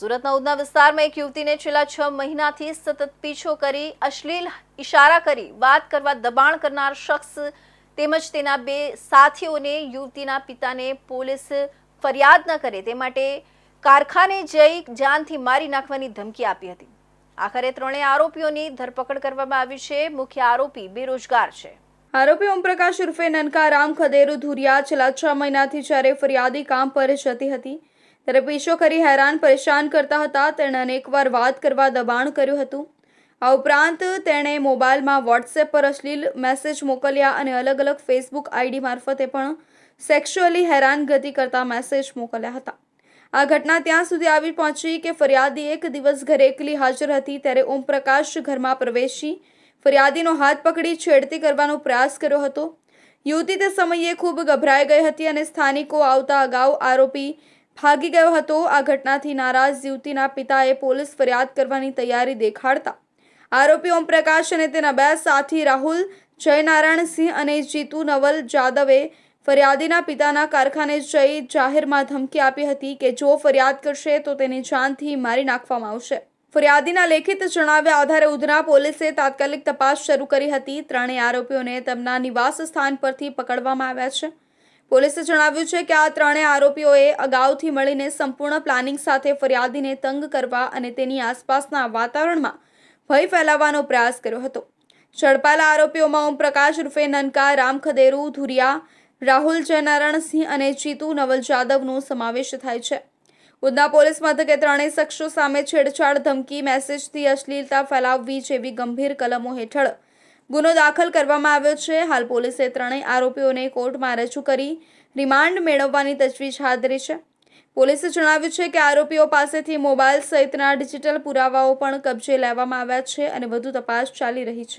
સુરતના ઉધના વિસ્તારમાં એક યુવતીને છેલ્લા 6 મહિનાથી સતત પીછો કરી અશ્લીલ ઇશારા કરી વાત કરવા દબાણ કરનાર શખ્સ તેમજ તેના બે સાથીઓને યુવતીના પિતાને પોલીસ ફરિયાદ ન કરે તે માટે કારખાને જઈ જાનથી મારી નાખવાની ધમકી આપી હતી। આખરે ત્રણેય આરોપીઓની ધરપકડ કરવામાં આવી છે। મુખ્ય આરોપી બેરોજગાર છે। આરોપી ઓમપ્રકાશ ઉર્ફે નનકા રામ ખદેરુ ધુરિયા છેલ્લા 6 મહિનાથી જ્યારે ફરિયાદી કામ પર જતી હતી ત્યારે પીછો કરી હેરાન પરેશાન કરતા હતા। તેણે અનેકવાર વાત કરવા દબાણ કર્યું હતું। આ ઉપરાંત તેણે મોબાઈલમાં વોટ્સએપ પર અશ્લીલ મેસેજ મોકલ્યા અને અલગ અલગ ફેસબુક આઈડી મારફતે પણ સેક્સ્યુઅલી હેરાનગતિ કરતા મેસેજ મોકલ્યા હતા। આ ઘટના ત્યાં સુધી આવી પહોંચી કે ફરિયાદી એક દિવસ ઘરે એકલી હાજર હતી ત્યારે ઓમપ્રકાશ ઘરમાં પ્રવેશી ફરિયાદીનો હાથ પકડી છેડતી કરવાનો પ્રયાસ કર્યો હતો। યુવતી તે સમયે ખૂબ ગભરાઈ ગઈ હતી અને સ્થાનિકો આવતા અગાઉ આરોપી ભાગી ગયો હતો। આ ઘટનાથી નારાજ યુવતીના પિતાએ પોલીસ ફરિયાદ કરવાની તૈયારી દેખાડતા આરોપી ઓમપ્રકાશ અને તેના બે સાથી રાહુલ જયનારાયણસિંહ અને જીતુ નવલ જાદવે ફરિયાદીના પિતાના કારખાને જઈ જાહેરમાં ધમકી આપી હતી કે જો ફરિયાદ કરશે તો તેની જાનથી મારી નાખવામાં આવશે। ફરિયાદીના લેખિત જણાવ્યા આધારે ઉધના પોલીસે તાત્કાલિક તપાસ શરૂ કરી હતી। ત્રણેય આરોપીઓને તેમના નિવાસ સ્થાન પરથી પકડવામાં આવ્યા છે। પોલીસે જણાવ્યું છે કે આ ત્રણેય આરોપીઓએ અગાઉથી મળીને સંપૂર્ણ પ્લાનિંગ સાથે ફરિયાદીને તંગ કરવા અને તેની આસપાસના વાતાવરણમાં ભય ફેલાવવાનો પ્રયાસ કર્યો હતો। ઝડપાયેલા આરોપીઓમાં ઓમપ્રકાશ ઉર્ફે નનકા રામ ખદેરુ ધુરિયા, રાહુલ જયનારાયણસિંહ અને જીતુ નવલ જાદવનો સમાવેશ થાય છે। ઉધના પોલીસ મથકે ત્રણેય શખ્સો સામે છેડછાડ, ધમકી, મેસેજથી અશ્લીલતા ફેલાવવી જેવી ગંભીર કલમો હેઠળ ગુનો દાખલ કરવામાં આવ્યો છે। હાલ પોલીસે ત્રણેય આરોપીઓને કોર્ટમાં રજૂ કરી રિમાન્ડ મેળવવાની તજવીજ હાથ ધરી છે। પોલીસે જણાવ્યું છે કે આરોપીઓ પાસેથી મોબાઈલ સહિતના ડિજિટલ પુરાવાઓ પણ કબજે લેવામાં આવ્યા છે અને વધુ તપાસ ચાલી રહી છે।